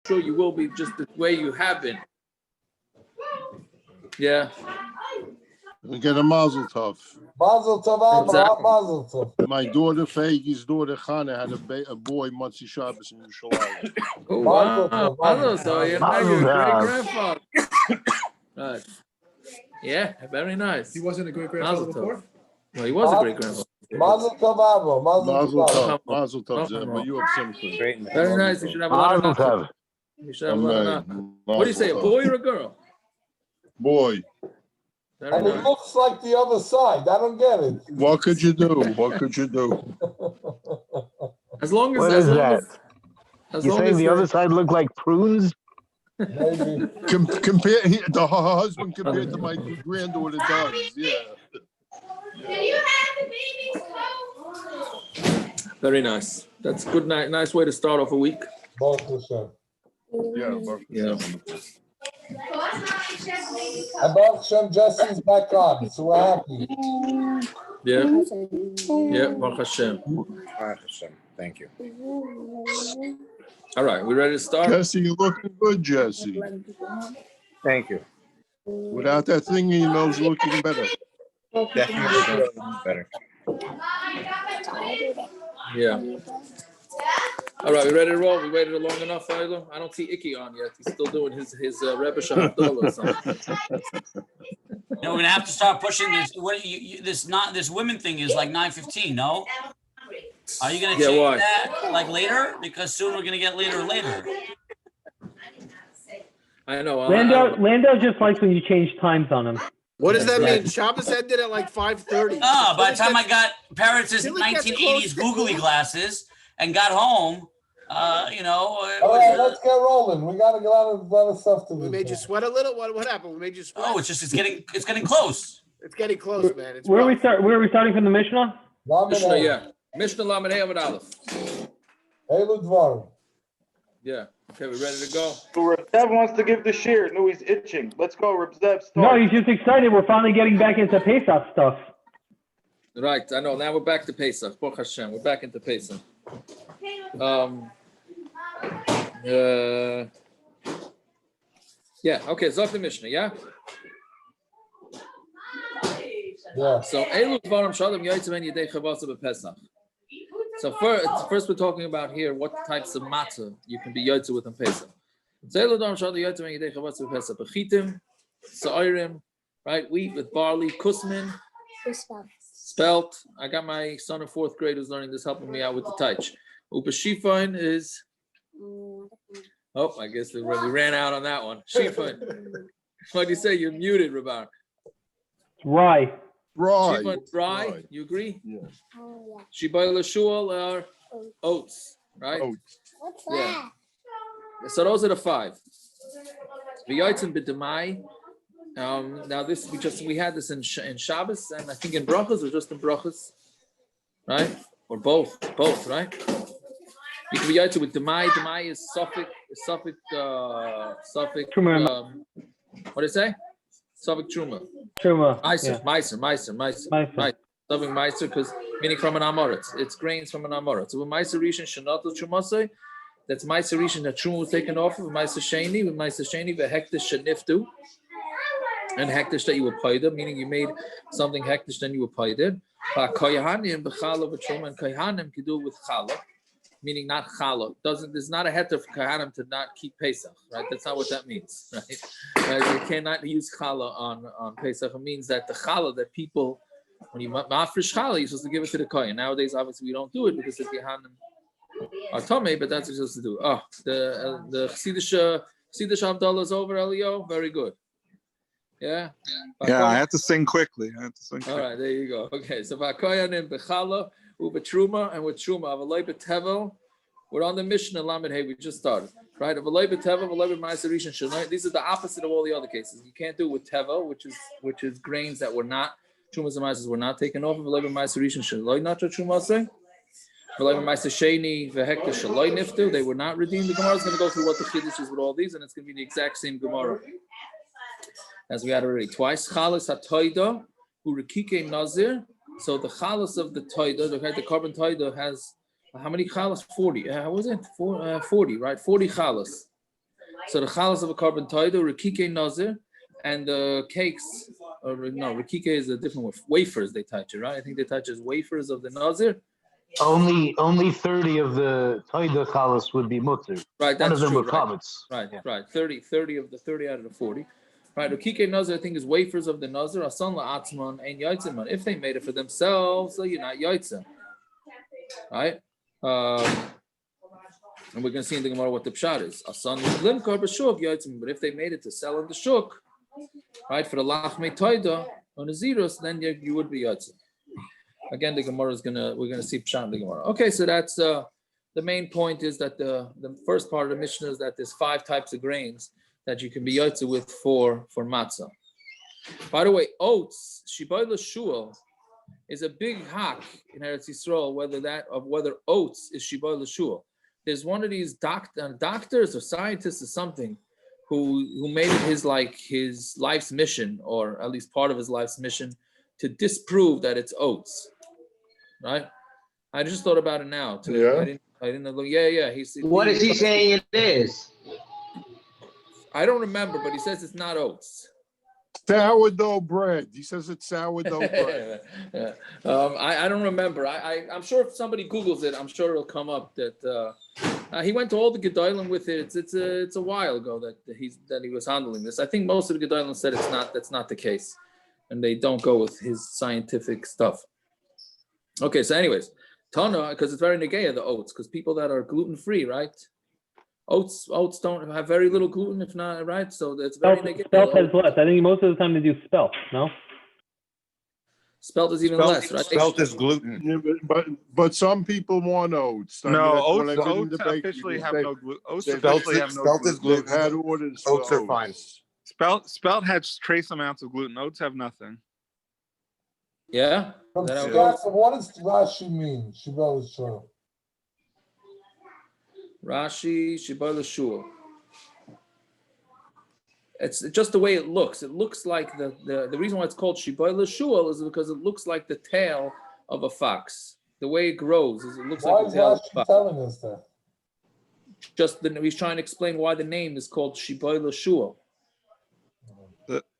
sure you will be just the way you have been. Yeah. We get a mazel tov. Mazel tov, Exactly. mazel tov. My daughter Feigi's daughter Chana had a boy Matzi Shabbos in Yerushalayim. Oh, Mazel wow. tov, mazel Mazel, so now you're a Mazel great tov. grandfather. Right. Yeah, very nice. He wasn't a great grandfather Mazel tov. before? Well, he was a great grandfather. Mazel tov, Avo. Mazel Mazel tov. tov, mazel tov, Zimba. You have something. Very nice. You should have a lot of Mazel tov. nachas. You should have a lot of nachas. Amen. What do you say, a boy or a girl? Boy, Very And it nice. looks like the other side. I don't get it. what could you do? What could you do? As long as, What as is long that? as You long saying as the other side look like prunes? Maybe. Compare the husband compared to my granddaughter does. Yeah. Can you have the baby's coat? Very nice. That's good. Nice way to start off a week. Baruch Hashem. Yeah. And Baruch Hashem, Jesse's back on, so we're happy. Yeah. Yeah. Baruch Hashem. Thank you. All right. We ready to start? Jesse, you looking good, Jesse. Thank you. Without that thing in your nose, you look even better. Definitely better. Yeah. All right. We ready to roll? We waited long enough, Ayla? I don't see Icky on yet. He's still doing his Rebbe Shahadol or something. No, we're gonna have to start pushing this. What this women thing is like 9:15. No, are you gonna Yeah, change why? that like later? Because soon we're gonna get later and later. I know. Landau just likes when you change times on him. What does that mean? Shabbos ended at like 5:30. Oh, by the time I got Parrots' Till it gets 1980s close. googly glasses and got home, All right, let's get rolling. We got a lot of stuff to do. We made you sweat a little. What happened? We made you sweat. oh, it's getting close. It's getting close, man. It's Where are rough. we starting from the Mishnah? Mishnah, yeah. Mishnah Lamed Hey Amud Aleph. Elu Dvarim. Yeah. Okay, we ready to go? So Reb Zev wants to give the shear. No, he's itching. Let's go, Reb Zev. Start. No, he's just excited. We're finally getting back into Pesach stuff. Right. I know. Now we're back to Pesach. Baruch Hashem. We're back into Pesach. Yeah. Okay. Zok the Mishnah. Yeah. Yeah. So Elu Dvarim Shalom Yotzim En Yedei Chavasa BePesach. So first we're talking about here what types of matzah you can be yotze with in Pesach. So Elu Dvarim Shalom Yotzim En Yedei Chavasa BePesach. Bechitim, Sa'irim, right? Wheat with barley, kusmin, spelt. I got my son in 4th grade who's learning this, helping me out with the taich. Upashifon is. Oh, I guess we ran out on that one. Shifon. What do you say? You're muted, Rabar. Rye. Right. Shifon, rye. You agree? Yeah. Shibayla shul are oats, right? What's Yeah. So those are the 5. V'yotzim b'Demai. Now this we had this in Shabbos and I think in brachas or just in brachas, right? Or both, right? You can be yotze with Demai. Demai is Suffolk. What do you say? Suffolk Truma. Truma. Meiser. Loving Meiser because meaning from an amoritz. It's grains from an amoritz. So with Meiser rishon shenotel trumasei, that's Meiser rishon that Truma was taken off of. Meiser sheni with Meiser sheni the hekdesh sheniftu. And hekdesh that you were paid, meaning you made something hekdesh, then you were paid. Koyahanim b'challah b'truma and koyahanim can do it with Challah, meaning not Challah. There's not a heter for koyahanim to not keep Pesach, right? That's not what that means, right? You cannot use Challah on Pesach. It means that the Challah that people, when you mafresh Challah, you're supposed to give it to the kohen. Nowadays, obviously, we don't do it because the koyahanim are tomei, but that's what you're supposed to do. Oh, the Chiddush Abdullah is over, Elio. Very good. Yeah. Yeah, I had to sing quickly. All right, there you go. Okay, so Vakoyanim Bechala, Ubetruma, and with Truma, Avaloi Tevel. We're on the Mishna Lamed Hey, we just started. Right? Avaloi Tevel, Avaloi Ma'aser rishon sheni. These are the opposite of all the other cases. You can't do it with Tevel, which is grains that were not, Trumas and Ma'asers were not taken off. Avaloi Ma'aser rishon sheni. Not Truma say. Avaloi Ma'aser sheni, the hekdesh shaloi niftu. They were not redeemed. The Gemara is going to go through what the Chiddush is with all these, and it's going to be the exact same Gemara as we had already twice. Chalas hatoida, urikike nazir. So the chalas of the toida, the carbon toida has how many chalas? 40. How was it? 40, right? 40 chalas. So the chalas of a carbon toido, rikike nazir, and the cakes, or no, rikike is a different word. Wafers they touch it, right? I think they touch as wafers of the nazir. Only 30 of the toida chalas would be mutter. Right, None of that's them true. were chametz. Right, Yeah. right. 30 of the 30 out of the 40. Right, rikike nazir, I think, is wafers of the nazir. Asan la'atzman ein yaitzman. If they made it for themselves, so you're not yaitza. Right? And we're going to see in the Gemara what the pshat is. But if they made it to sell in the shuk, right, for the lachmei toida on the zeros, then you would be yaitza. Again, the Gemara is we're gonna see pshat in the Gemara. Okay, so that's the main point is that the first part of the Mishnah is that there's 5 types of grains that you can be yaitza with for matzah. By the way, oats, shibayla shul, is a big hak in Eretz Yisrael, whether oats is shibayla shul. There's one of these doctors or scientists or something who made it his life's mission, or at least part of his life's mission, to disprove that it's oats. Right? I just thought about it now too. Yeah. I didn't know. Yeah. What is he saying it is? I don't remember, but he says it's not oats. Sourdough bread. He says it's sourdough bread. Yeah. I don't remember. I'm sure if somebody Googles it, I'm sure it'll come up that he went to all the Gedolim with it. It's a while ago that he was handling this. I think most of the Gedolim said that's not the case, and they don't go with his scientific stuff. Okay, so anyways, Tana, because it's very negaya, the oats, because people that are gluten free, right? Oats don't have very little gluten, if not, right? So it's very negaya. Spelt has less. I think most of the time they do spelt, no? Spelt is even less, right? Spelt is gluten. Yeah, but some people want oats. No, oats officially have no gluten. Oats officially have no Spelt is gluten. They've had gluten. orders. Oats are fine. Spelt has trace amounts of gluten. Oats have nothing. Yeah? From That how it Jackson, goes? what does Rashi mean? Shibel Shul. Rashi, Shibayla Shul. It's just the way it looks. It looks like the reason why it's called Shibayla Shul is because it looks like the tail of a fox. The way it grows is it looks Why like is the tail of a Rashi fox. telling us that? He's trying to explain why the name is called Shibayla Shul.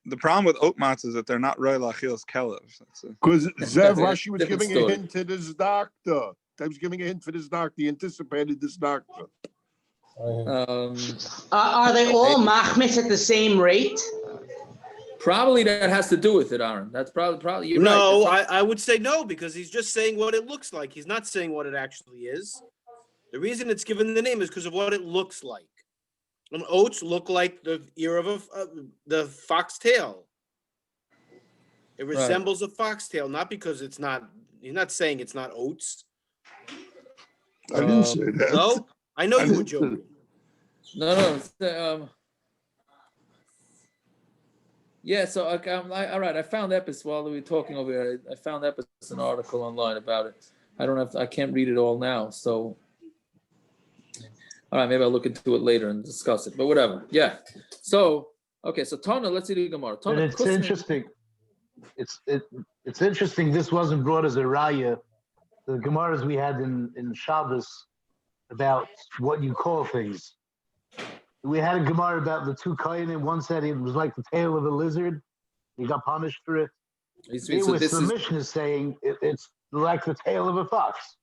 The problem with oat matzah is that they're not roy lachil's kelev. Because That's a Rashi was different giving story. a hint to this doctor. He was giving a hint for this doctor. He anticipated this doctor. Are they all machmitz at the same rate? Probably that has to do with it, Ahron. That's probably you're No, right. I would say no, because he's just saying what it looks like. He's not saying what it actually is. The reason it's given the name is because of what it looks like. And oats look like the ear of the foxtail. It resembles a foxtail, not because it's not. He's not saying it's not oats. I didn't say that. No, I know you were joking. No. Yeah, so all right. I found Epis while we were talking over here. I found Epis an article online about it. I can't read it all now. So, all right, maybe I'll look into it later and discuss it. But whatever. Yeah. So okay. So Tana, let's see the Gemara. Tana, But it's interesting. It's interesting. This wasn't brought as a raya. The Gemaras we had in Shabbos about what you call things. We had a Gemara about the 2 kohanim. One said it was like the tail of a lizard. He got punished for it. So this the Mishna is saying it's like the tail of a fox.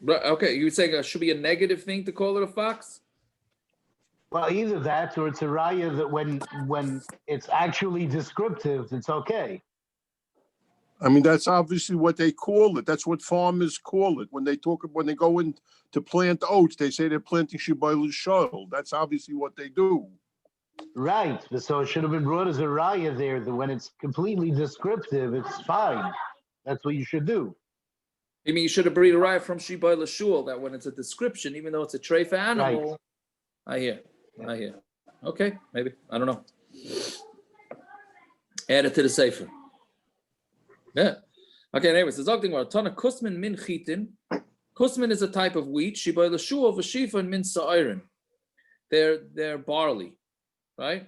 Okay, you would say it should be a negative thing to call it a fox? Well, either that or it's a raya that when it's actually descriptive, it's okay. I mean, that's obviously what they call it. That's what farmers call it. When they go in to plant oats, they say they're planting shibayla shul. That's obviously what they do. Right. So it should have been brought as a raya there that when it's completely descriptive, it's fine. That's what you should do. You mean you should have brought a raya from shibayla shul that when it's a description, even though it's a treifa animal. Right. I hear. Okay, maybe. I don't know. Add it to the sefer. Yeah. Okay, anyways, the Zogding war. Tana kusmin min chitin. Kusmin is a type of wheat. Shibayla shul v'shifa and min sa'irin. They're barley, right?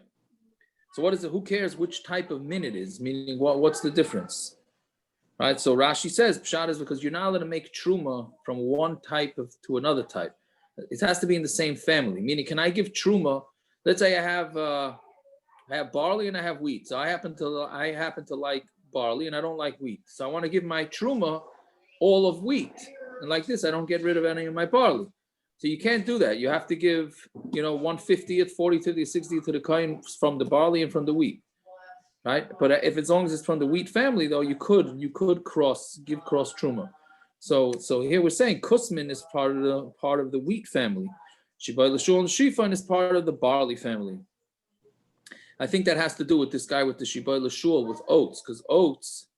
So what is it? Who cares which type of min it is? Meaning, what's the difference? right? So Rashi says pshat is because you're not allowed to make truma from one type to another type. It has to be in the same family. Meaning, can I give truma? Let's say I have barley and I have wheat. So I happen to like barley and I don't like wheat. So I want to give my truma all of wheat. And like this, I don't get rid of any of my barley. So you can't do that. You have to give, 1/50th, 40th, 50th, 60th to the coin from the barley and from the wheat, right? But if as long as it's from the wheat family, though, you could give cross truma. So here we're saying kusmin is part of the wheat family. Shibai l'shul and shifan is part of the barley family. I think that has to do with this guy with the shibai l'shul with oats, because oats,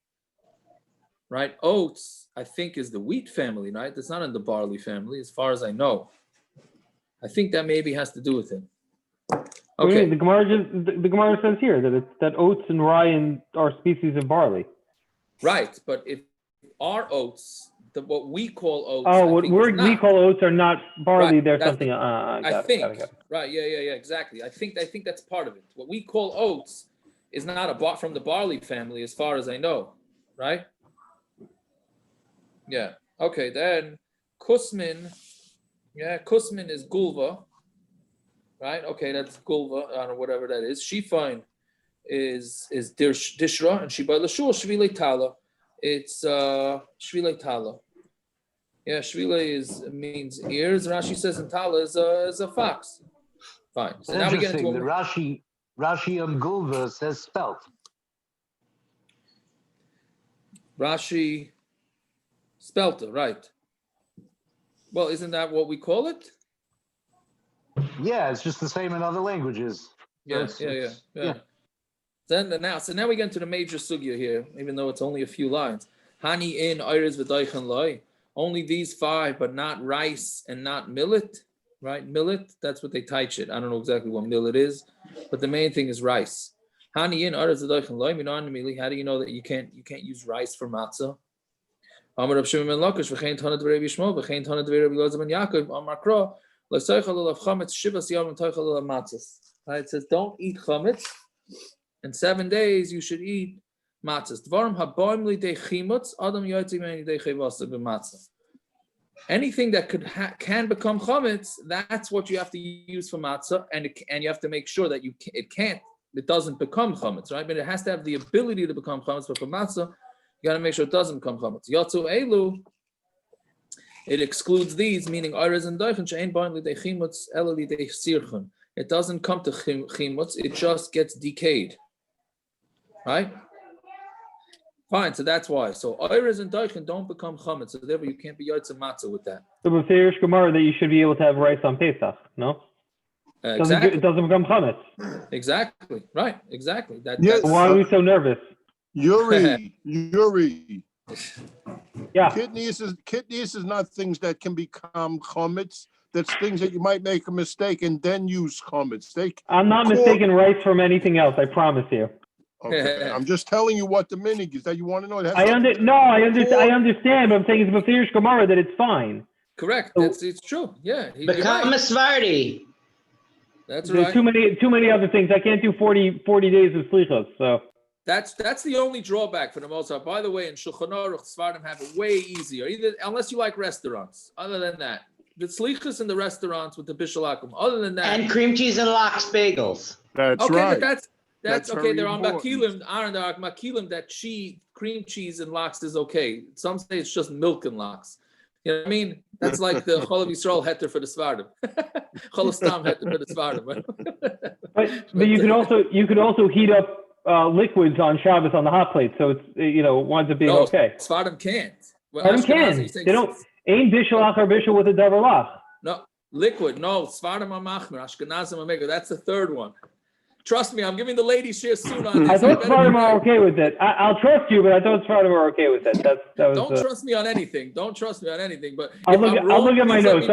right? Oats, I think, is the wheat family, right? That's not in the barley family, as far as I know. I think that maybe has to do with it. Okay. The Gemara says here that oats and rye are species of barley. Right, but if our oats, what we call oats. Oh, what we call oats are not barley. Right, There's something. Got it. Right. Yeah. Exactly. I think that's part of it. What we call oats is not from the barley family, as far as I know. Right. Yeah. Okay. Then kusmin. Yeah, kusmin is gulva. Right. Okay, that's gulva. I don't know, whatever that is. Shifine is dishra, and shibai l'shul shvilei tala. It's shvilei tala. Yeah, shvilei means ears. Rashi says in tala is a fox. Fine. So now we get into the Rashi on gulva says spelt. Rashi spelter, right? Well, isn't that what we call it? Yeah, it's just the same in other languages. Yeah. So now we get into the major sugya here, even though it's only a few lines. Hani in iris v'daychan loy. Only these 5, but not rice and not millet, right? Millet, that's what they teach it. I don't know exactly what millet is, but the main thing is rice. Hani in iris v'daychan loy. How do you know that you can't use rice for matzah? Amud Rav Shimon ben Lakish v'chein tana dvei Rabbi Yishmael v'chein tana dvei Rabbi Elazar ben Yaakov Amar Kra l'seichel olav chametz shivas yom v'toichel olav matzahs. Right? It says don't eat chametz. In 7 days you should eat matzahs. Dvarim haboim lidei chimutz adam yotzei meni lidei chayvasa b'matzah. Anything that can become chametz, that's what you have to use for matzah, and you have to make sure that it doesn't become chametz, right? But it has to have the ability to become chametz. But for matzah, you got to make sure it doesn't become chametz. Yatzu elu, it excludes these, meaning iris and daichen she'ein ba'in lidei chimutz ela lidei sirchon. It doesn't come to chimutz; it just gets decayed, right? Fine, so that's why. So iris and daichen don't become chametz, so therefore you can't be yotze matzah with that. So with the Gemara that you should be able to have rice on Pesach, no? Exactly. It doesn't become chametz. Exactly. Right. Exactly. Why are we so nervous? Yuri. Yeah. Kidneys is not things that can become chametz. That's things that you might make a mistake and then use chametz. I'm not mistaking rice from anything else. I promise you. Okay. I'm just telling you what the minig is that you want to know. I understand, but I'm saying it's Mefirish Gemara that it's fine. Correct. So, it's true. Yeah. Become a Svardi. That's right. There's too many other things. I can't do 40 days of slichos. So that's the only drawback for the most part. By the way, in Shulchan Aruch, Svardim have it way easier. Unless you like restaurants. Other than that, the slichos in the restaurants with the bishalakum. Other than that, and cream cheese and lox bagels. That's right. But that's okay. They're on important. makilim. Ahron, there are makilim that cream cheese and lox is okay. Some say it's just milk and lox. You know what I mean? That's like the Chol of Yisrael heter for the Svardim. Chol of Stam heter for the Svardim. But you can also heat up liquids on Shabbos on the hot plate, so it's winds up being okay. Svardim can't. Svardim can. They don't. Ain't bishalach or bishul with a davar lach. No liquid. No Svardim are machmer. Ashkenazim are mega. That's the third one. Trust me, I'm giving the ladies share soon on this. I thought Svardim are okay with it. I'll trust you, but I thought Svardim are okay with it. Don't trust me on anything. Don't trust me on anything. But I'll look at my notes.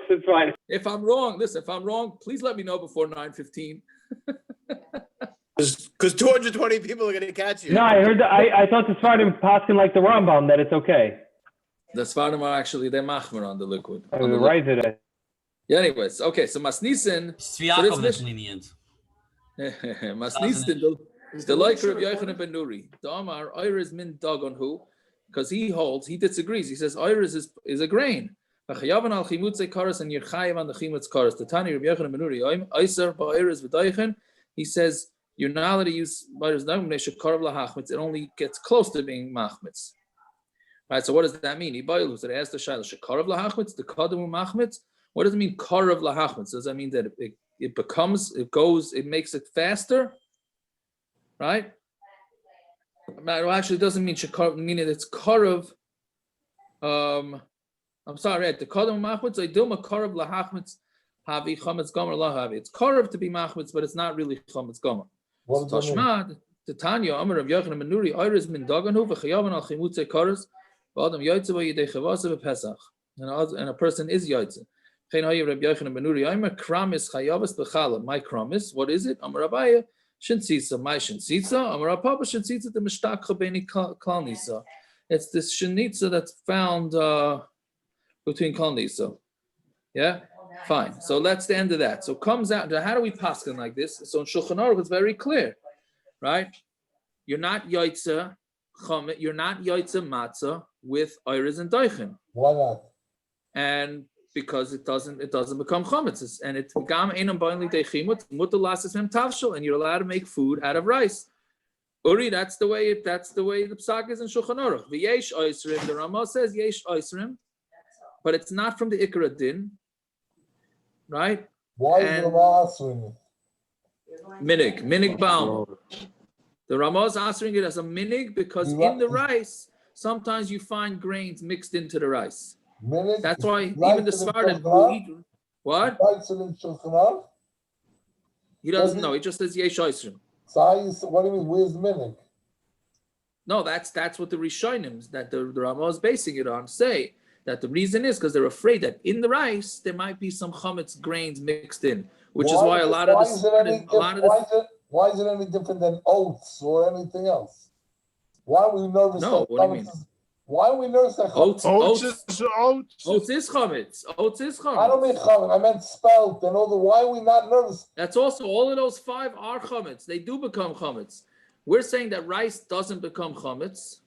It's fine. If I'm wrong, listen. If I'm wrong, please let me know before 9:15. Because 220 people are going to catch you. No, I heard that. I thought the Svardim passing like the Rambam that it's okay. The Svardim are actually they're machmer on the liquid. Right today. Yeah. Anyways, okay. So Masnisen. Sviakov is lenient. Masnisten, The like of Yochanan ben Nuri, the Amar Iris min dagon who, because he disagrees. He says Iris is a grain. Chayavan al chimutze karas and Yerchayev on the chimutz karas. The Tani Rabbi Yochanan ben Nuri, Issur ba'Iris v'daychen. He says you're not allowed to use Iris dagom shekarav lahachmitz. It only gets close to being machmitz. Right. So what does that mean? He ba'ilus. It asks the shayla shekarav lahachmitz. The kadam machmitz. What does it mean karav lahachmitz? Does that mean that it makes it faster? Right? Well, actually, it doesn't mean shekarav. Meaning it's karav. I'm sorry, right? The kadam machmitz, I dilma karav lahachmitz havi chametz gomer lahavi. It's karav to be machmitz, but it's not really chametz gomer. Tashmad, the Tanya, Amar of Yochanan ben Nuri, Iris min daganu v'chayavan al chimutze karas, v'adam yaitze v'yidei chavasa v'pesach, and a person is yaitze. Chen hayi Rabbi Yochanan ben Nuri, Amar kramis chayavas b'chala. My kramis, what is it? Amar Abaya, shinsitza, my shinsitza. Amar Apapa shinsitza the mishtach b'nei klal nisa. It's this shenitza that's found between Chal Nisa. Yeah? Fine. So that's the end of that. So comes out to how do we paskin like this? So in Shulchan Aruch it's very clear, right? You're not yaitza chametz, you're not yaitza matzah with iris and daichen. Why not? And because it doesn't become chametz. And it's gam einam ba'inli deichimut, mutar lasses mem tavshel, and you're allowed to make food out of rice. Uri, that's the way the psak is in Shulchan Aruch. V'yesh oisrim, the Ramah says yesh oisrim, but it's not from the Ikra Din, right? Why is the Ramah answering it? Minig baum. The Ramah is answering it as a minig because in the rice, sometimes you find grains mixed into the rice. Minig? That's why even the Svardim who eat, what? He doesn't know. He just says yesh oisrim. So what do you mean? Where's the minig? No, that's what the rishonim that the Ramah is basing it on say. That the reason is because they're afraid that in the rice there might be some chametz grains mixed in, which is why why is it any different than oats or anything else? Why are we nervous? No, what do you mean? Why are we nervous that oats is chametz? Oats is chametz. I don't mean chametz. I meant spelt and all the. Why are we not nervous? That's also all of those 5 are chametz. They do become chametz. We're saying that rice doesn't become chametz.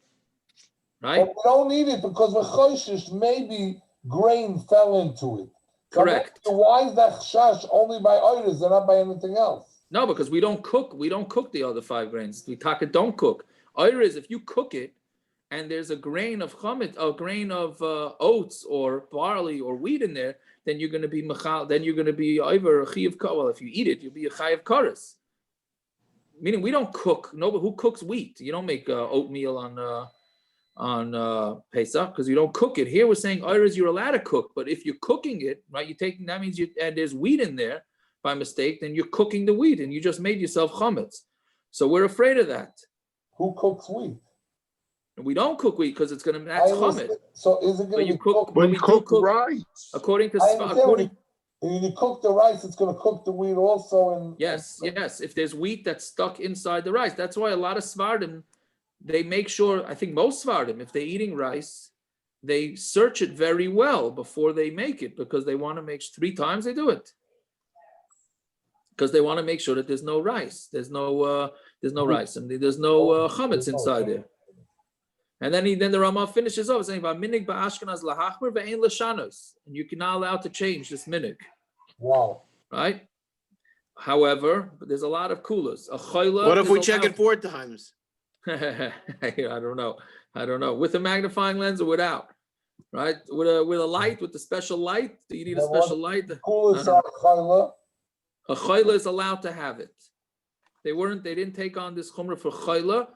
Right? But we don't need it because we're choishish, maybe grain fell into it. Correct. So why is that chash only by iris and not by anything else? No, because we don't cook the other 5 grains. We don't cook. Iris, if you cook it and there's a grain of chametz, a grain of oats or barley or wheat in there, then you're going to be machal. Then you're going to be either a chiyav. Well, if you eat it, you'll be a chayav kares. Meaning we don't cook. Nobody who cooks wheat. You don't make oatmeal on Pesach because you don't cook it. Here we're saying iris you're allowed to cook, but if you're cooking it, right, that means and there's wheat in there by mistake, then you're cooking the wheat and you just made yourself chametz. So we're afraid of that. Who cooks wheat? We don't cook wheat because that's chametz. So is it going to be cooked? When you cook rice, according to when you cook the rice, it's going to cook the wheat also. And yes. If there's wheat that's stuck inside the rice, that's why a lot of Svardim. They make sure, I think most Svardim, if they're eating rice, they search it very well before they make it because they want to make 3 times they do it. Because they want to make sure that there's no rice, there's no rice, and there's no chametz inside there. And then the Ramah finishes off saying, "Minig ba'ashkenaz lahachmer ve'ein l'shanos," and you're not allowed to change this minig. Wow. Right. However, there's a lot of kulas. What if we check it 4 times? I don't know. With a magnifying lens or without, right? With a light, with the special light. Do you need a special light? A chayla is allowed to have it. They didn't take on this chumrah for chayla.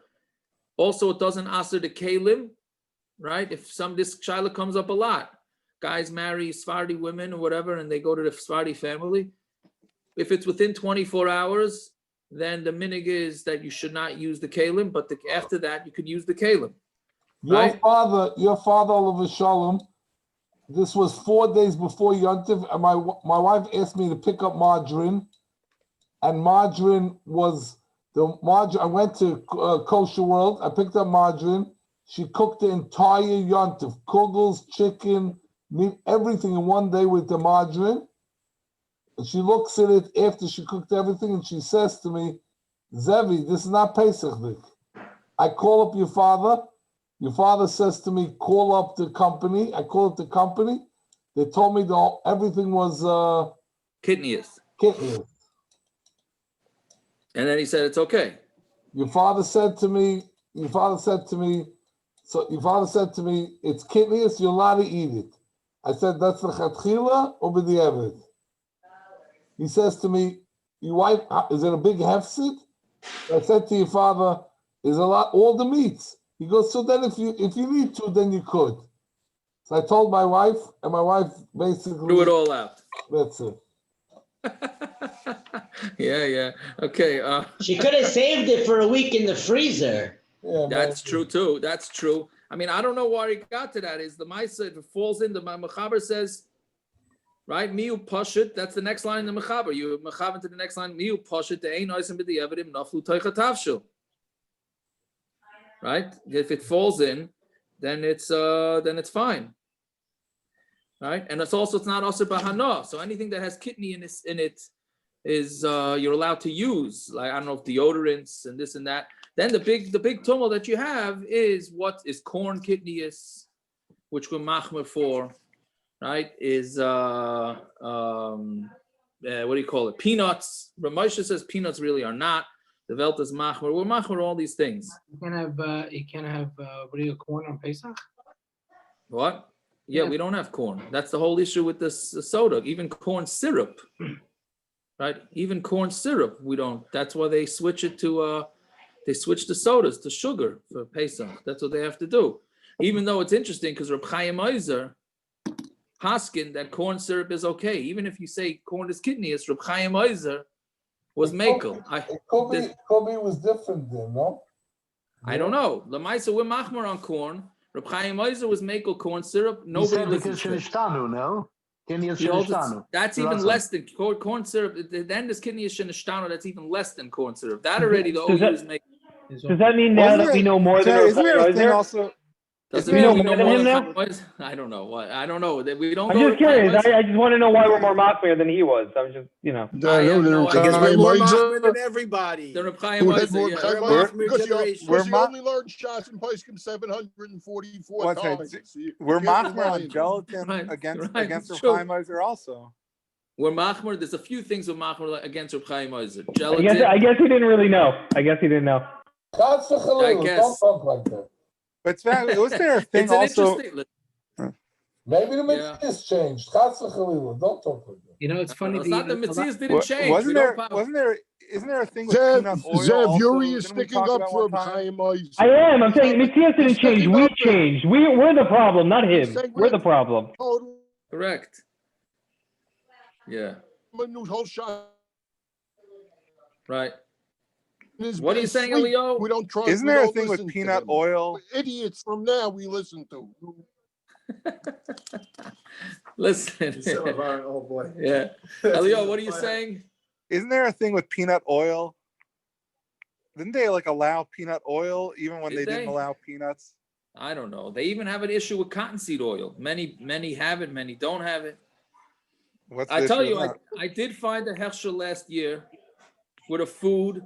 Also, it doesn't assur the kalim, right? If this chayla comes up a lot, guys marry Sephardi women or whatever, and they go to the Sephardi family. If it's within 24 hours. Then the minig is that you should not use the kalim, but after that you could use the kalim. Your father, Oliver Shalom, this was 4 days before Yontif, and my wife asked me to pick up margarine, and margarine was I went to Kosher World, I picked up margarine. She cooked the entire Yontif, kugels, chicken, meat, everything in 1 day with the margarine. And she looks at it after she cooked everything, and she says to me, Zevi, this is not Pesach, Vic. I call up your father. Your father says to me, call up the company. I call up the company. They told me everything was Kidneys. kidneys. And then he said, it's okay. Your father said to me, it's kidneys, you're allowed to eat it. I said, that's the chatchila or b'diavad? He says to me, your wife, is it a big hefsid? I said to your father, is a lot, all the meats. He goes, so then if you need to, then you could. So I told my wife, and my wife basically threw it all out. That's it. Yeah. Okay. She could have saved it for a week in the freezer. Yeah, that's true too. That's true. I mean, I don't know why he got to that. Is the Maisa, if it falls in, the Mechaber says, right? Miu Pashit, that's the next line in the Mechaber. You Mechaber to the next line, Miu Pashit, the Ein Oisim B'Di'evadim Naflu Toicha Tavshu. Right? If it falls in, then it's fine. Right? And it's not assur b'hana. So anything that has kidney in it is you're allowed to use. Like, I don't know, if deodorants and this and that. Then the big tumult that you have is what is corn kidneys, which we're machmer for, right? Is what do you call it? Peanuts. Ramosha says peanuts really are not. The Welt is machmer. We're machmer all these things. You can have real corn on Pesach. What? Yeah, we don't have corn. That's the whole issue with this soda. Even corn syrup, right? Even corn syrup, we don't. That's why they switch it to. They switch the sodas to sugar for Pesach. That's what they have to do. Even though it's interesting because Reb Chaim Oizer Haskin that corn syrup is okay. Even if you say corn is kidneys, Reb Chaim Oizer was Mekel. Kobe was different then, no? I don't know. Lamaisa, we're machmer on corn. Reb Chaim Oizer was Mekel corn syrup. Nobody listens to it. No? That's even less than corn syrup. Then this kidney is shenishtano. That's even less than corn syrup. That already the OU is making. Does that mean now that we know more than isn't there a thing also? Does it mean we know more than him now? I don't know. What? I don't know. We don't. I'm just curious. I just want to know why we're more machmir than he was. I'm just, I have no idea. Because we're more machmir than everybody. The Reb Chaim Because you only We're learned shots in Pesachim 744 times. We're machmir on gelatin against Reb Chaim Oizer also. We're machmir. There's a few things we're machmir against Reb Chaim Oizer. I guess he didn't really know. I guess he didn't know. Don't talk like that. But was there a thing also? Maybe the Mitzvahs changed. Don't talk like that. You know, it's funny. It's not the Mitzvahs didn't change. Isn't there a thing with peanut oil? Zev, Yuri is sticking up for Chaim Oizer. I am. I'm saying Mitzvahs didn't change. We changed. We're the problem, not him. We're the problem. Correct. Yeah. Right. What are you saying, Elio? We don't trust. Isn't there a thing with peanut oil? Idiots from now we listen to. Listen. Oh boy. Yeah. Elio, what are you saying? Isn't there a thing with peanut oil? Didn't they allow peanut oil even when they didn't allow peanuts? I don't know. They even have an issue with cottonseed oil. Many have it, many don't have it. I tell you, I did find a hechsher last year with a food.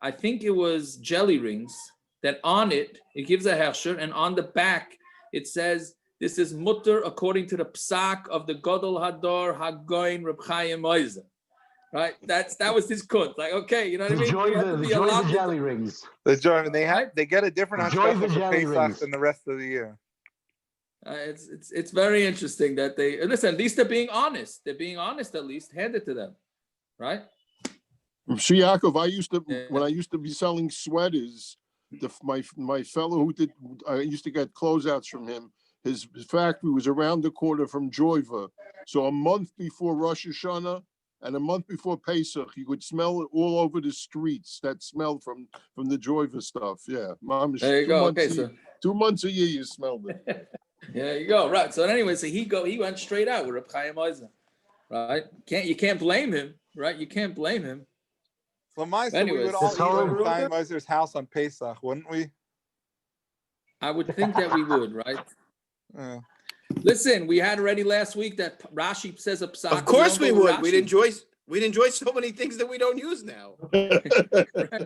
I think it was jelly rings, that on it gives a hechsher, and on the back, it says, this is mutter according to the psak of the Gadol Hador Hagoin Reb Chaim Oizer. Right? That was his kunt. Like, okay, you know what I mean? Enjoy the jelly rings. They get a different hashkafa for Pesach than the rest of the year. It's very interesting that they listen. At least they're being honest. They're being honest. At least hand it to them, right? See, Yaakov, when I used to be selling sweaters, my fellow I used to get closeouts from him. His factory was around the corner from Joiva. So a month before Rosh Hashanah and a month before Pesach, you could smell it all over the streets. That smell from the Joiva stuff. Yeah, Mom. There you go. Okay, so 2 months a year you smelled it. There you go. Right. So anyway, so he went straight out with Reb Chaim Oizer. Right? You can't blame him. Right? You can't blame him. Anyways, we would all eat at Reb Chaim Oizer's house on Pesach, wouldn't we? I would think that we would, right? Listen, we had already last week that Rashi says a psak. Of course we would. We'd enjoy We'd enjoy so many things that we don't use now.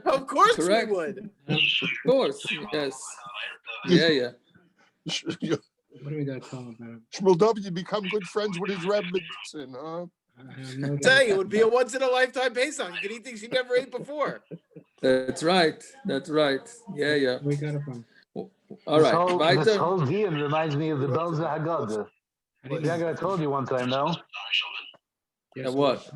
Of course Correct. we would. Of course, yes. Yeah. What do we got to tell about? Shmuel W. become good friends with his Rebbitzin, huh? I have no I'm telling you, it doubt. would be a once in a lifetime Pesach. You could eat things you never ate before. That's right. Yeah. Where we got it from? All right. This Weiter. whole Dian reminds me of the Belzer Haggadah. How do you Yeah, I told you one time, no? Yes, And what?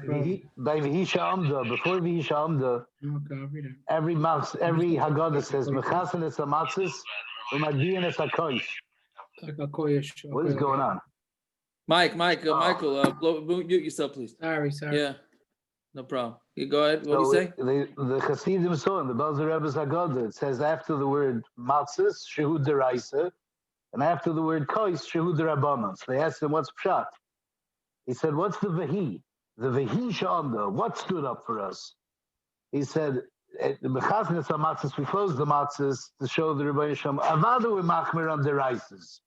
By Vihisha Amda, before Vihisha Amda, Okay, I'll read it. every Haggadah says, Mechasen es hamatzis, u'magdiyan es hakosh. Like a koyish. What is going on? Michael, mute yourself, please. Sorry. Yeah, no problem. You go ahead. What do you say? The Hasidim saw in the Belzer Rebbe's Haggadah, it says after the word matzahs, shehu deraisa, and after the word kois, shehu derbanan. So they asked him, what's pshat? He said, what's the vehi? The vehi shamda, what stood up for us? He said, the mechaznes hamatzahs, we closed the matzahs to show the Rebbeinu Shalom, avadu we machmir on deraisas.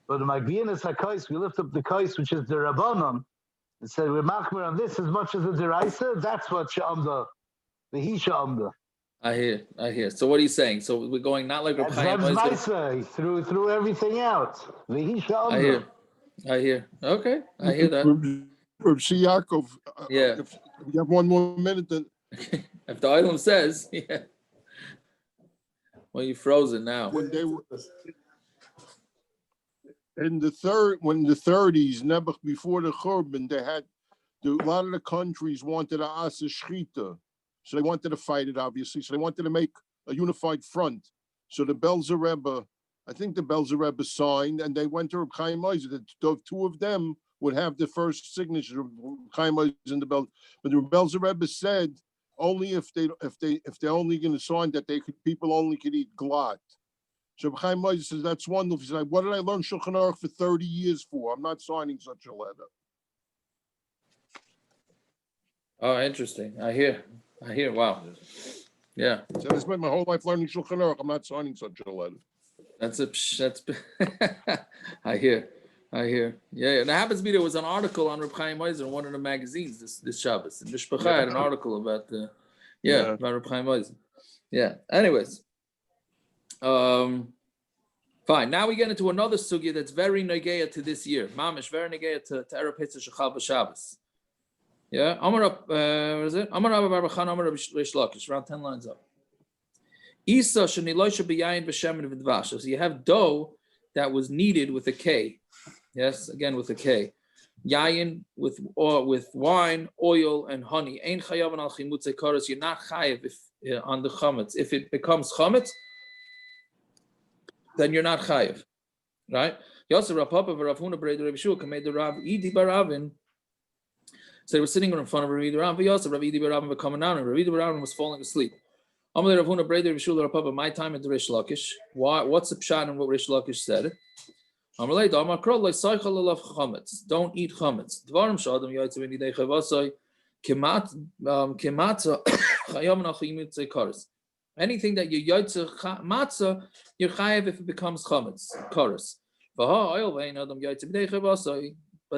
But the magdiyan is hakois, we lift up the kois, which is the derbanan, and said, we're machmir on this as much as the deraisa, that's what shamda, vehi shamda. I hear. So what are you saying? So we're going not like That's Chaim nicer. He threw everything out. Vehi shamda. I hear. Okay, I hear that. Yaakov, Yeah. if you have one more minute, then If the item says, yeah. Well, you're frozen now. when they were in the 30s, Nebuch before the Churban, they had a lot of the countries wanted to assur shchita, so they wanted to fight it, obviously. So they wanted to make a unified front. So the Belzer Rebbe, I think the Belzer Rebbe signed, and they went to Reb Chaim Oizer. The two of them would have the first signature of Chaim Oizer and the Belzer. But the Belzer Rebbe said only if they're only going to sign that people only could eat glot. So Chaim Oizer says that's wonderful. He said, what did I learn Shulchan Aruch for 30 years for? I'm not signing such a letter. Oh, interesting. I hear. Wow. Yeah. So I spent my whole life learning Shulchan Aruch. I'm not signing such a letter. That's I hear. Yeah. And it happens to be there was an article on Reb Chaim Oizer in one of the magazines this Shabbos. And Mishpacha had an article about about Reb Chaim Oizer. Yeah. Anyways. Fine. Now we get into another sugya that's very negeya to this year. Mamish, very negeya to Erev Pesach Shechal b'Shabbos. Yeah. Amar what is it? Amar Rabbi Baruch Amar Rabbi Reish Lakish, around 10 lines up. Isa sheni loisha b'yayin b'shemen v'dvash. So you have dough that was kneaded with a K. Yes, again with a K. Yayin with wine, oil, and honey. Ein chayav al chimutzei karos. You're not chayav if on the chametz. If it becomes chametz, then you're not chayav, right? Yosef Rav Papa v'Rav Huna b'Rei Rav Yeshua kamei the Rav Idi Baravin. So they were sitting in front of Rav Idi Baravin. Yosef Rav Idi Baravin were coming down, and Rav Idi Baravin was falling asleep. Amalei Rav Huna b'Rei Rav Yeshua Rav Papa. My time at the Reish Lakish. Why? What's the pshat and what Reish Lakish said? Amalei Damar Krol lo'isaychal alav chametz. Don't eat chametz. Dvarim sh'adam yaitzu v'nidei chavasai kematza chayam nachayim kares. Anything that you yaitzu matzah, you're chayav if it becomes chametz kares. But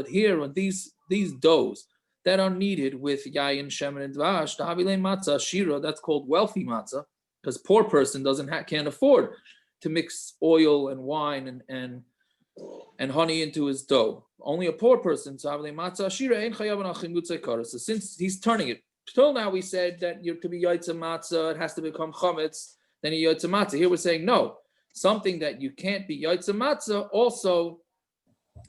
here, when these doughs that are needed with yayin, shemen, and dvash, the havilei matzah shira, that's called wealthy matzah, because poor person can't afford to mix oil and wine and honey into his dough. Only a poor person. So havilei matzah shira ein chayav nachimutze kares. So since he's turning it, till now we said that you're to be yaitza matzah, it has to become chametz, then you yaitza matzah. Here we're saying no. Something that you can't be yaitza matzah, also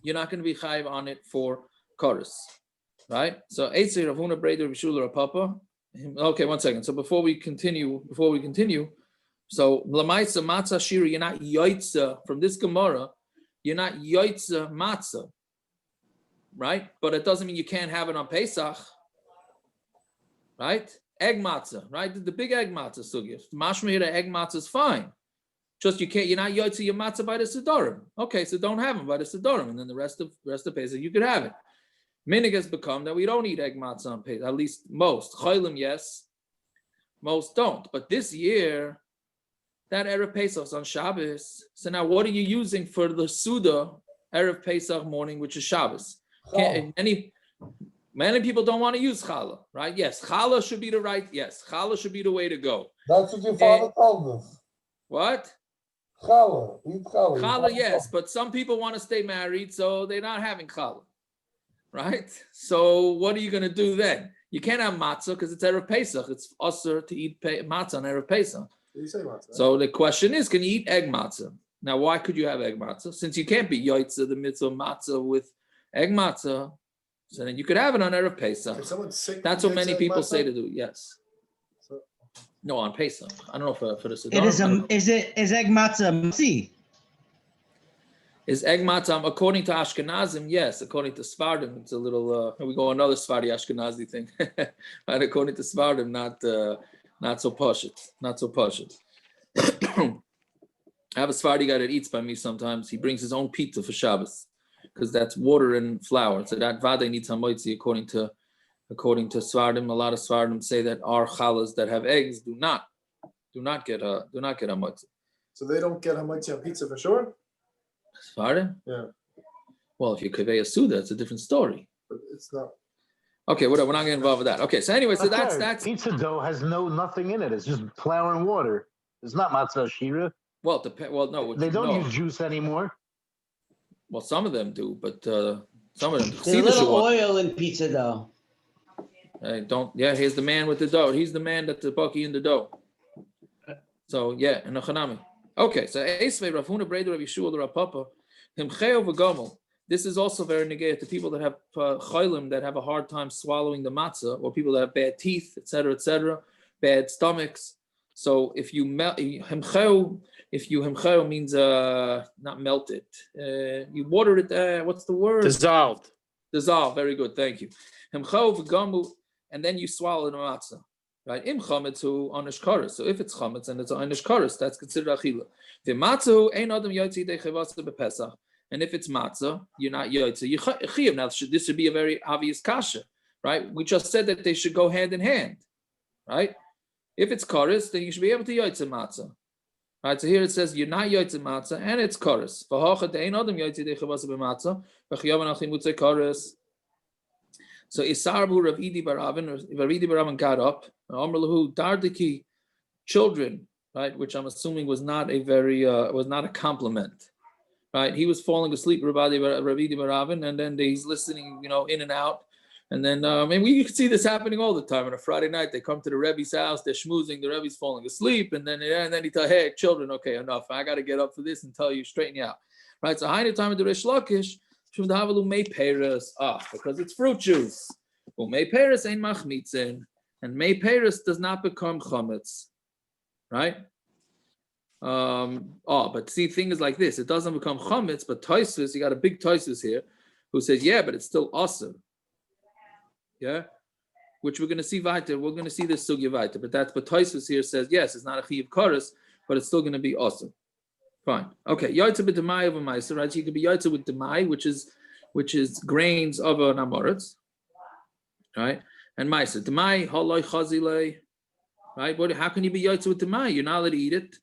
you're not going to be chayiv on it for kares, right? So Eitzei Rav Huna Breder V'Shula Rav Papa. Okay, 1 second. So before we continue, so l'maitza matzah shira, you're not yaitza from this Gemara. You're not yaitza matzah, right? But it doesn't mean you can't have it on Pesach, right? Egg matzah, right? The big egg matzah sugya. Mashma here, the egg matzah is fine. Just you're not yaitza your matzah by the Sidorim. Okay, so don't have them by the Sidorim, and then the rest of Pesach you could have it. Minig has become that we don't eat egg matzah on Pesach, at least most. Chaylim, yes, most don't. But this year, that Erev Pesach on Shabbos. So now, what are you using for the Suda Erev Pesach morning, which is Shabbos? Many people don't want to use challah, right? Yes, challah should be the right. Yes, challah should be the way to go. That's what your father told us. What? Challah, eat challah. Challah, yes, but some people want to stay married, so they're not having challah, right? So what are you going to do then? You can't have matzah because it's Erev Pesach. It's assur to eat matzah on Erev Pesach. You say matzah. So the question is, can you eat egg matzah? Now, why could you have egg matzah? Since you can't be yotzah the mitzvah matzah with egg matzah, so then you could have it on Erev Pesach. If someone's sick, That's he what takes many egg people matzah? say to do. Yes. So- No, on Pesach. I don't know for the Siddur. It is egg matzah matzi? Is egg matzah according to Ashkenazim? Yes. According to Sfardim, it's a little. We go another Sfardi Ashkenazi thing. Right? According to Sfardim, not so pashut. Not so pashut. I have a Sfardi guy that eats by me sometimes. He brings his own pizza for Shabbos because that's water and flour. So that vade needs hamoitzi according to Sfardim. A lot of Sfardim say that our challahs that have eggs do not get hamoitzi. So they don't get hametz on pizza for sure? Sfardim? Yeah. Well, if you kaveh assur, it's a different story. But it's not. Okay, whatever. We're not getting involved with that. Okay, so anyway, so that's pizza dough has nothing in it. It's just flour and water. It's not matzah shira. Well, no. They don't use juice anymore. Well, some of them do, but some of them. There's a little oil in pizza dough. Here's the man with the dough. He's the man that's the bucky in the dough. So yeah, and the okay, so Esvei Rav Huna Breder Rav Yeshua the Rav Papa Himcheo v'Gomel. This is also very negative to people that have chaylim that have a hard time swallowing the matzah, or people that have bad teeth, etc., bad stomachs. So if you himcheo means not melt it. You water it. What's the word? Dissolved. Very good. Thank you. Himcheo v'Gomel, and then you swallow the matzah. Right? Im chametz hu onish kares. So if it's chametz and it's onish kares, that's considered achila. The matzah ein adam yotzi de chavasa bepesach. And if it's matzah, you're not yotzi. You chayiv. Now this should be a very obvious kasha, right? We just said that they should go hand in hand, right? If it's kares, then you should be able to yotzi matzah. Right? So here it says you're not yotzi matzah and it's kares. V'hacha de ein adam yotzi de chavasa b'matzah. V'chayav anachim utzei kares. So Isarbu Rav Idi Baravin got up. Amrlahu Dardiki, children, right, which I'm assuming was not a compliment, right? He was falling asleep, Rav Idi Baravin, and then he's listening, in and out, and then you can see this happening all the time. On a Friday night, they come to the Rebbe's house, they're schmoozing, the Rebbe's falling asleep, and then he tell, hey, children, okay, enough, I got to get up for this and tell you, straighten you out, right? So Hainu time of the Rish Lakish. Because it's fruit juice. May Paris ain't machmitzin, and May Paris does not become chametz, right? But see, thing is like this: it doesn't become chametz, but Tosfos, you got a big Tosfos here, who says, yeah, but it's still assur. Yeah, which we're going to see weiter. We're going to see this sugya weiter, but Tosfos here says, yes, it's not a chiyuv kares, but it's still going to be assur. Fine. Okay. Yotze with Demai of a matzah, right? You could be yotze with Demai, which is grains of an amoritz, right? And matzah, Demai haloi chazilei, right? How can you be yotze with Demai? You're not allowed to eat it,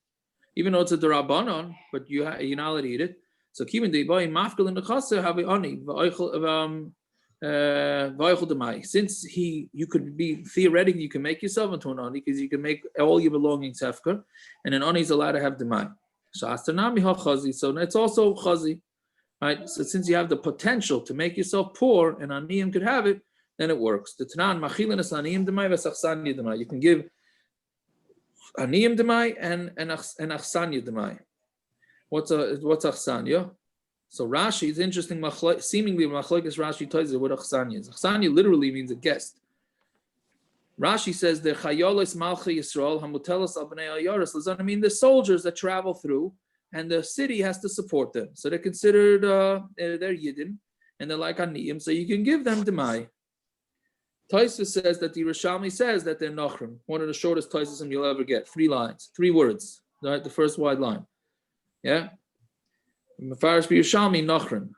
even though it's a derbanan, but you're not allowed to eat it. So kiven deibai mafkel in the chaser have ani v'oichel Demai. Since you could be theoretically, you can make yourself into an ani because you can make all your belongings hefker, and an ani is allowed to have Demai. So it's also chazi, right? So since you have the potential to make yourself poor and aniyim could have it, then it works. The Tanan machilin es aniyim demai v'sachsanya demai. You can give aniyim demai and achsanya demai. What's achsanya? So Rashi is interesting. Seemingly machlokes Rashi tells you what achsanya is. Achsanya literally means a guest. Rashi says the chayolos malchi Yisrael hamutelos al bnei ayaris lazon. I mean the soldiers that travel through, and the city has to support them. So they're considered they're yidden, and they're like aniyim. So you can give them demai. Tosfos says that the Rishalmi says that they're nachrim. One of the shortest Tosfos you'll ever get. 3 lines, 3 words. Right, the first wide line. Yeah. Mefarish b'Yishalmi nachrim.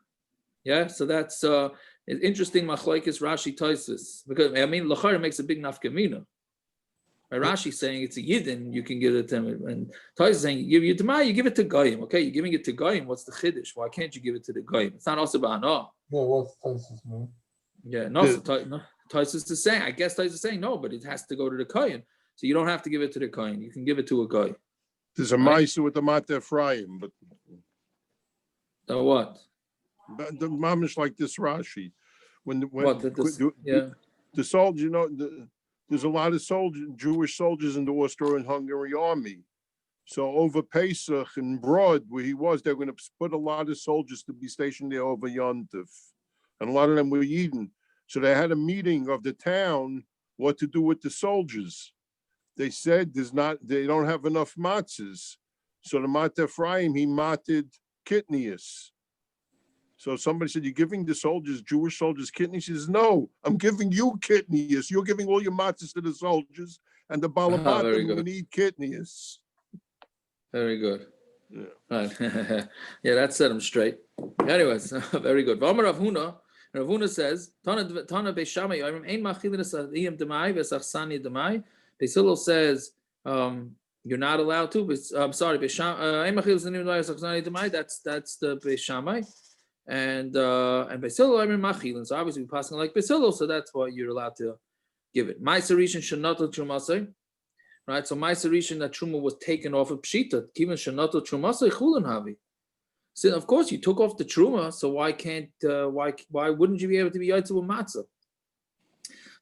Yeah. So that's interesting machlokes Rashi Tosfos, because Lachar makes a big nafkamina. Rashi saying it's a yidden, you can give it to him, and Tosfos saying you give it to Demai, you give it to goyim. Okay, you're giving it to goyim. What's the chiddush? Why can't you give it to the goyim? It's not also ba'ana. Yeah, what's Tosfos mean? Yeah, no, Taisus is saying, I guess Taisus is saying no, but it has to go to the kohen. So you don't have to give it to the kohen. You can give it to a guy. There's a matzah with the matzah Ephraim, but the what? The mamish like this Rashi. When the soldier, there's a lot of Jewish soldiers in the Austro-Hungary army. So over Pesach and Broad, where he was, they're going to put a lot of soldiers to be stationed there over Yontif. And a lot of them were Yidden. So they had a meeting of the town what to do with the soldiers. They said they don't have enough matzahs. So the matzah Ephraim, he matted kidneys. So somebody said, you're giving the soldiers, Jewish soldiers, kidneys? He says, no, I'm giving you kidneys. You're giving all your matzahs to the soldiers, and the balabatim will need kidneys. Very good. Yeah. Right. Yeah, that set him straight. Anyways, very good. V'amar Rav Huna, Rav Huna says, Tana Beishamai Yorim Ein Machilin Asariyim Demai V'Sachsani Demai. Beisilo says, you're not allowed to. I'm sorry, Ein Machilin Asariyim Demai. That's the Beishamai. And Beisilo Yorim Machilin. So obviously we're passing like Beisilo, so that's why you're allowed to give it. Ma'aser rishon shenatal trumasei. Right, so ma'aser rishon that truma was taken off of pshita. Even shenatal trumasei chulin havi. So of course you took off the truma, so why wouldn't you be able to be yaitzu with matzah?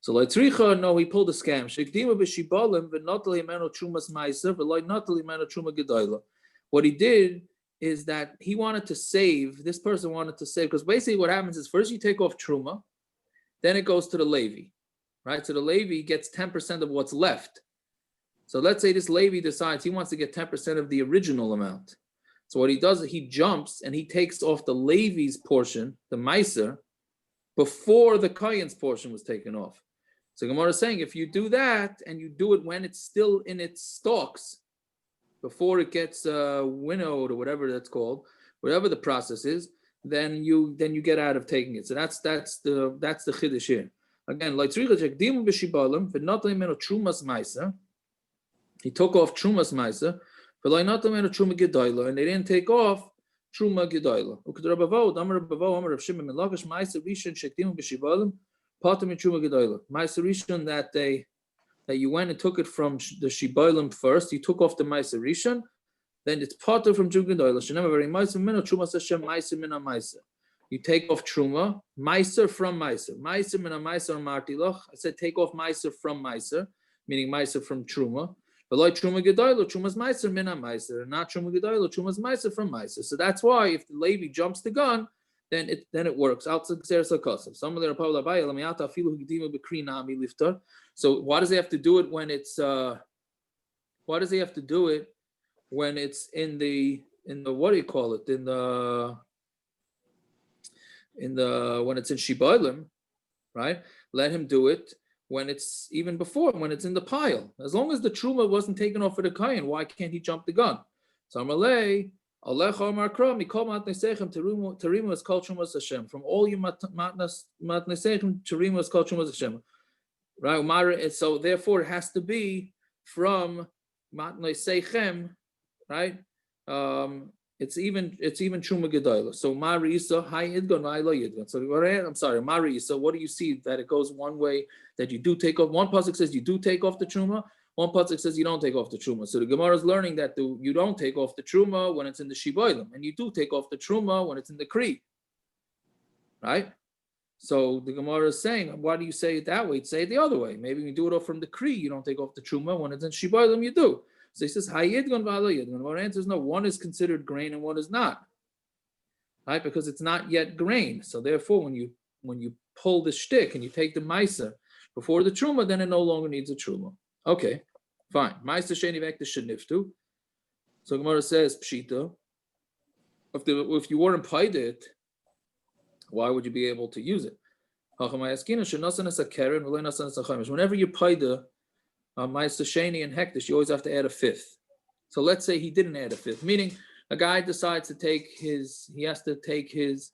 So like tzricha, no, he pulled a scam. Shekdima b'shibalim v'notali meno trumas ma'aser v'loy notali meno truma gedayla. What he did is that he wanted to save. This person wanted to save, because basically what happens is first you take off truma, then it goes to the Levi, right? So the Levi gets 10% of what's left. So let's say this Levi decides he wants to get 10% of the original amount. So what he does is he jumps and he takes off the Levi's portion, the meiser, before the Kayan's portion was taken off. So Gemara is saying if you do that and you do it when it's still in its stalks, before it gets winnowed or whatever that's called, whatever the process is, then you get out of taking it. So that's the Chiddush here. Again, like he took off trumas meiser, and they didn't take off truma gedayla. Meiser rishon that you went and took it from the shibolim first. You took off the meiser rishon, then it's potter from truma gedayla. You take off truma meiser from meiser. Meiser mina meiser martilach. I said take off meiser from meiser, meaning meiser from truma. But like truma gedayla, truma's meiser mina meiser, not truma gedayla, truma's meiser from meiser. So that's why if the Levi jumps the gun, then it works. So why does he have to do it when it's why does he have to do it when it's in the what do you call it? When it's in shibolim, right? Let him do it when it's even before, when it's in the pile. As long as the truma wasn't taken off for the kayan, why can't he jump the gun? So Amalei, Alecha Amar Kra, Mikol Matnesechem terumah is called Trumas Hashem. From all your Matnesechem, terumah is called Trumas Hashem. Right? So therefore it has to be from Matnesechem, right? It's even Truma Gedayla. So Mari Isa, Hi Idgon, Ilo Yidgon. So I'm sorry, Mari Isa, what do you see that it goes one way that you do take off? One pasuk says you do take off the Truma, one pasuk says you don't take off the Truma. So the Gemara is learning that you don't take off the Truma when it's in the Shiboilim, and you do take off the Truma when it's in the Kri. Right? So the Gemara is saying, why do you say it that way? You'd say it the other way. Maybe you do it off from the Kri, you don't take off the Truma. When it's in Shiboilim, you do. So he says, Hayidgon v'alo yidgon. Our answer is no, one is considered grain and one is not. Right? Because it's not yet grain. So therefore, when you pull the shtick and you take the meiser before the truma, then it no longer needs a truma. Okay, fine. Meiser sheni hekdesh sheniftu. So Gemara says, Pshita, if you weren't paid it, why would you be able to use it? Whenever you pay the meiser sheni and hekdesh, you always have to add a fifth. So let's say he didn't add a fifth, meaning a guy decides to he has to take his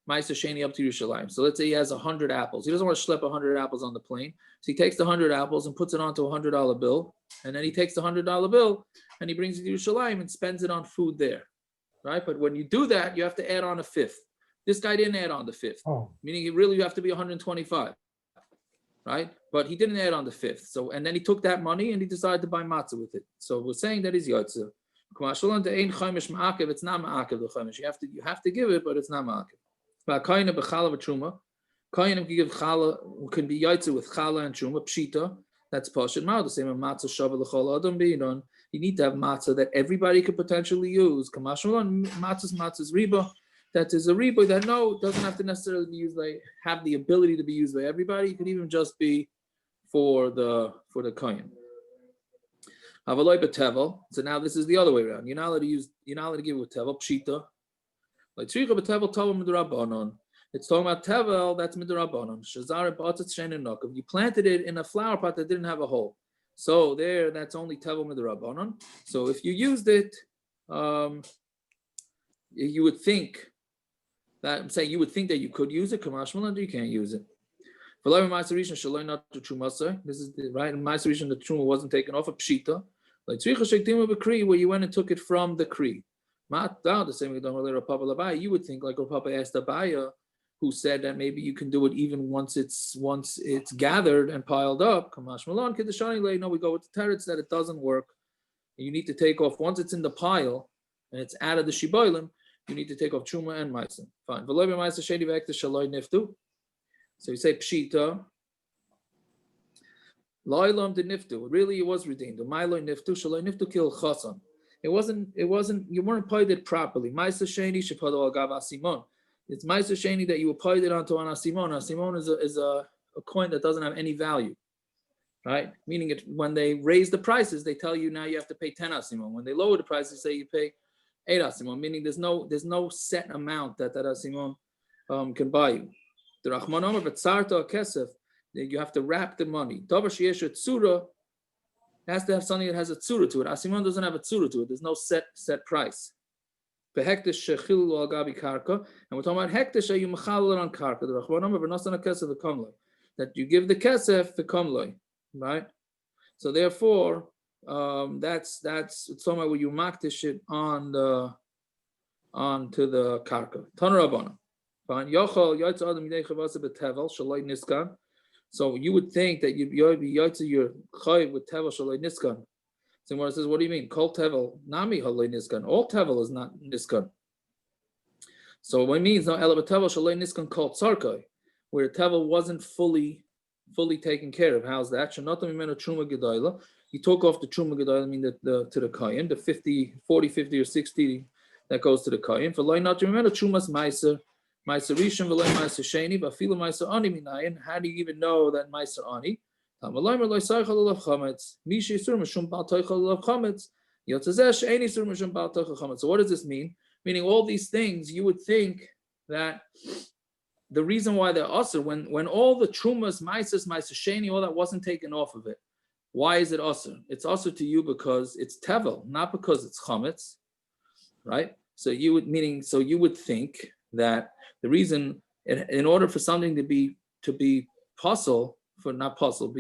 meiser sheni up to Yerushalayim. So let's say he has 100 apples. He doesn't want to schlep 100 apples on the plane. So he takes the 100 apples and puts it onto a $100 bill. And then he takes the $100 bill and he brings it to Yerushalayim and spends it on food there. Right? But when you do that, you have to add on a fifth. This guy didn't add on the fifth, Oh. meaning you have to be 125, right? But he didn't add on the fifth. So, and then he took that money and he decided to buy matzah with it. So we're saying that he's yotze. It's not ma'akev the chaimish. You have to give it, but it's not ma'akev. But kaina b'chala v'truma, kaina can give chala, can be yotze with chala and truma pshita. That's pashut ma'od. The same matzah shava l'chol adam b'yinon. You need to have matzah that everybody could potentially use. Kamashmalon matzah's riba. That is a riba that doesn't have to necessarily be used have the ability to be used by everybody. It could even just be for the kohen. Havaloi b'tevel. So now this is the other way around. You're not allowed to give it with tevel pshita. Like tzricha b'tevel tova midrabanan. It's talking about tevel. That's midrabanan. Shazar b'atzat shenin nakav. You planted it in a flower pot that didn't have a hole. So there, that's only tevel midrabanan. So if you used it, you would think that you you could use it. Kamashmalan, you can't use it. This is the right. In matzah rishon, the terumah wasn't taken off a pshita. Like where you went and took it from the kri. The same way you would think, like Papa asked Abaya, who said that maybe you can do it even once it's gathered and piled up. No, we go with the teretz that it doesn't work. You need to take off once it's in the pile and it's out of the shiboilim. You need to take off truma and matzah. Fine. So you say pshita. Loilam de niftu. Really, it was redeemed. Ma'iloi niftu shaloi niftu kil chasan. It wasn't. You weren't paid it properly. Ma'isa sheni shepado al gav asimon. It's ma'isa sheni that you were paid it onto an asimon. Asimon is a coin that doesn't have any value, right? Meaning when they raise the prices, they tell you now you have to pay 10 asimon. When they lower the prices, they say you pay 8 asimon. Meaning there's no set amount that asimon can buy you. The Rahman Omer v'tzarta kesef, you have to wrap the money. Davar sheyesh tzura has to have something that has a tzura to it. Asimon doesn't have a tzura to it. There's no set price. Hekdesh shechil al gabi karka, and we're talking about hekdesh you mechal on karka. The Rahman Omer v'nasan kesef v'kamloi, that you give the kesef v'kamloi, right? So therefore, that's it's talking about where you makdish it onto the karka. Tan Rabbana. So you would think that you'd be yotze your chayiv with tevel shaloi niskan. So Gemara says, what do you mean? Kol tevel nami haloi niskan. All tevel is not niskan. So what it means now, ela tevel shaloi niskan kol tzarkai, where tevel wasn't fully taken care of. How's that? Shenotam imenu truma gedayla. You took off the truma gedayla, I mean to the kohen, the 40, 50, or 60 that goes to the kohen. For loy not remember trumas meiser. Ma'aser rishon v'loy ma'aser sheni, but filu ma'aser ani minayin. How do you even know that ma'aser ani? Tamaloymer loy saychal olav chametz. Mishi issur mishum bal toichal olav chametz. Yotzezeh she'eni issur mishum bal toichal chametz. So what does this mean? Meaning all these things, you would think that the reason why they're assur, when all the trumas, ma'aser sheni, all that wasn't taken off of it, why is it assur? It's assur to you because it's tevel, not because it's chametz, right? So you would think that the reason, in order for something to be puzzle for not puzzle,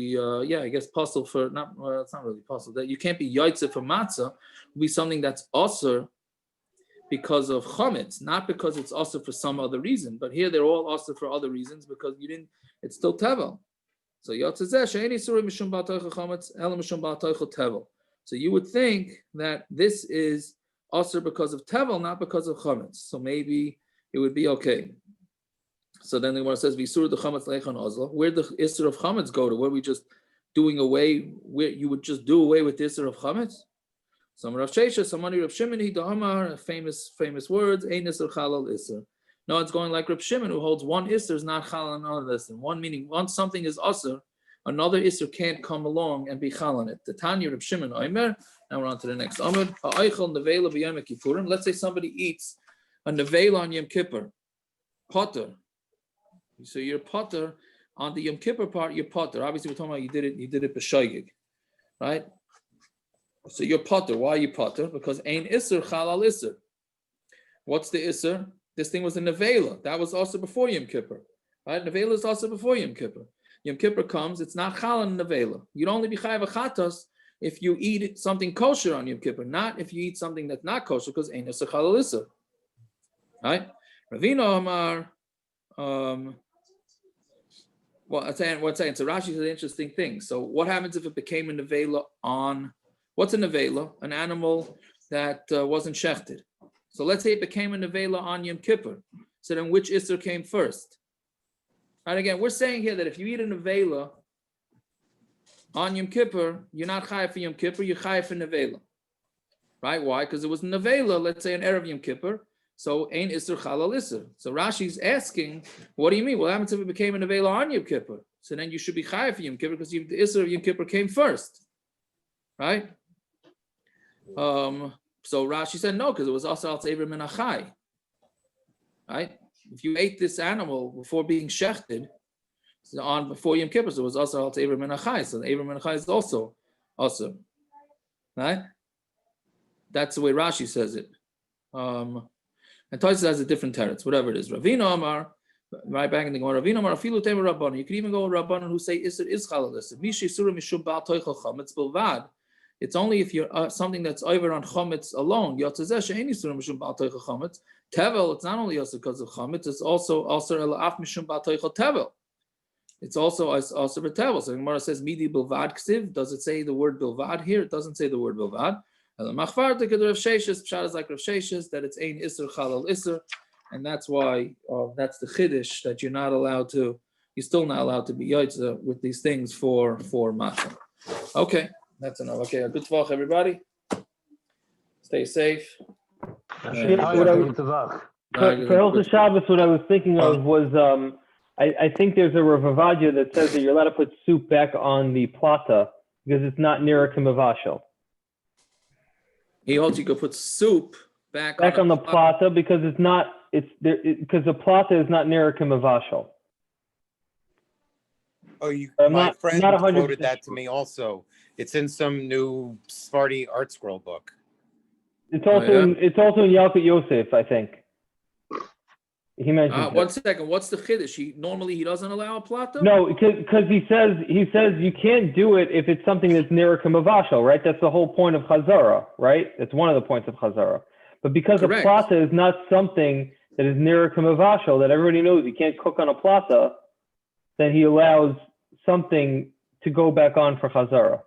puzzle for not. Well, it's not really puzzle. That you can't be yotze for matzah will be something that's assur because of chametz, not because it's assur for some other reason. But here they're all assur for other reasons because you didn't. It's still tevel. So yotzezeh she'eni issur mishum bal toichal chametz ela mishum bal toichal tevel. So you would think that this is assur because of tevel, not because of chametz. So maybe it would be okay. So then the Gemara says, "V'issur the chametz leichan ozla." Where the issur of chametz go to? Where we just doing away? Where you would just do away with the issur of chametz? Some Rav Shesha, somebody Rav Shimon, he da'amar, famous words. Ein issur chalal issur. No, it's going like Rav Shimon, who holds one issur is not chalal and another issur. One meaning once something is assur, another issur can't come along and be chal on it. The Tanya Rav Shimon Omer. Now we're on to the next Amud. Ha'aychel nevela b'yom kippurim. Let's say somebody eats a nevela on Yom Kippur, potter. So you're potter on the Yom Kippur part. You're potter. Obviously, we're talking about you did it b'shoigig, right? So you're potter. Why are you potter? Because ein issur chalal issur. What's the issur? This thing was a nevela. That was also before Yom Kippur, right? Nevela is also before Yom Kippur. Yom Kippur comes. It's not chal and nevela. You'd only be chayav achatos if you eat something kosher on Yom Kippur, not if you eat something that's not kosher, because ein issur chalal issur. Right? Ravina Amar. Well, I'm saying, so Rashi says an interesting thing. So what happens if it became a nevela on, what's a nevela? An animal that wasn't shechted. So let's say it became a nevela on Yom Kippur. So then which issur came first? And again, we're saying here that if you eat a nevela on Yom Kippur, you're not chayav for Yom Kippur, you're chayav for nevela. Right? Why? Because it was nevela, let's say an erev Yom Kippur. So ain't issur chalal issur. So Rashi's asking, what do you mean? What happens if it became a nevela on Yom Kippur? So then you should be chayav for Yom Kippur because the issur of Yom Kippur came first, right? So Rashi said no, because it was also al teiver min achai, right? If you ate this animal before being shechted, on before Yom Kippur, so it was also al teiver min achai. So the eiver min achai is also, right? That's the way Rashi says it. And Tosis has a different teretz, whatever it is. Ravina Amar, right back in the Gemara. Ravina Amar, afilu temer rabbanon. You could even go with rabbanon who say issur is chal issur. Mishi issur mishum ba'al toichel chametz bilvad. It's only if you're something that's over on chametz alone. Yotzezeh she'en issur mishum ba'al toichel chametz. Tevel, it's not only assur because of chametz. It's also assur ela'af mishum ba'al toichel tevel. It's also assur for tevel. So the Gemara says midi bilvad ksiv. Does it say the word bilvad here? It doesn't say the word bilvad. Machvar to Rav Sheshes, Pshat is like Rav Sheshes, that it's ein issur chalal issur, and that's why that's the Chiddush that you're still not allowed to be yaitza with these things for matzah. Okay, that's enough. Okay, a good tvul, everybody. Stay safe. For Hilchos Shabbos, what I was thinking of was I think there's a Rav Avadia that says that you're allowed to put soup back on the plata because it's not near Kimavashal. He holds you could put soup back on the plata because because the plata is not near Kimavashal. Oh, my not, friend quoted that to me also. It's in some new Sephardi art scroll book. It's also in Yalkut Yosef, I think. He mentioned. 1 second. What's the chiddush? He doesn't allow a plata. No, because he says you can't do it if it's something that's near Kamavashal, right? That's the whole point of Chazara, right? It's one of the points of Chazara. But because a plata is not something that is near Kamavashal, that everybody knows you can't cook on a plata, then he allows something to go back on for Chazara.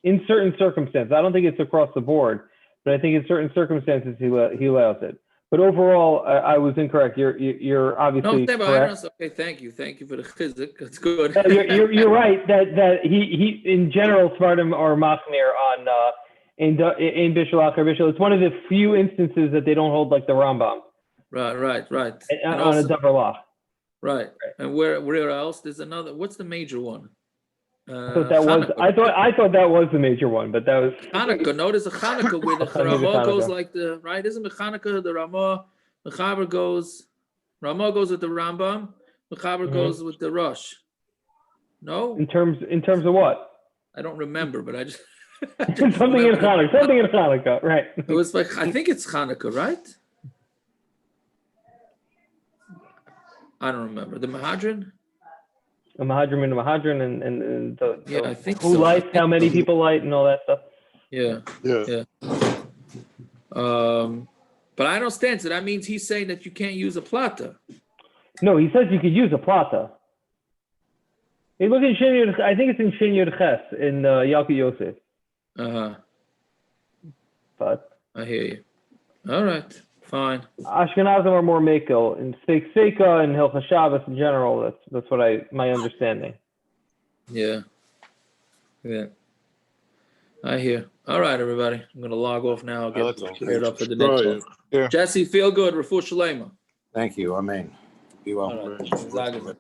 In certain circumstances, I don't think it's across the board, but I think in certain circumstances he allows it. But overall, I was incorrect. You're obviously correct. Okay, thank you for the chizuk. That's good. You're right that he in general Svardim are machmir on in Bishul Achar Bishul. It's one of the few instances that they don't hold like the Rambam. Right. On a davar lach. Right. And where else? There's another. What's the major one? I thought that was the major one, but that was Hanukkah. Notice a Hanukkah where the Ramah goes like the right. Isn't the Hanukkah the Ramah? The Chaber goes. Ramah goes with the Rambam. The Chaber goes with the Rosh. No. In terms of what? I don't remember, but I just something in Hanukkah, right? It was like I think it's Hanukkah, right? I don't remember the Mahadran. A Mahadran and a Mahadran and the I think who lights, how many people light, and all that stuff. Yeah. But I don't stand. So that means he's saying that you can't use a plata. No, he says you could use a plata. Hey, look in Sheni. I think it's in Sheni Ches in Yalkut Yosef. But I hear you. All right. Fine. Ashkenazim are more mekel in Seika and Hilchos Shabbos in general. That's what my understanding. Yeah. I hear. All right, everybody. I'm gonna log off now. I'll get prepared up for the next one. Yeah. Jesse, feel good. Refuah Shalema. Thank you. Amen. Be well. All right.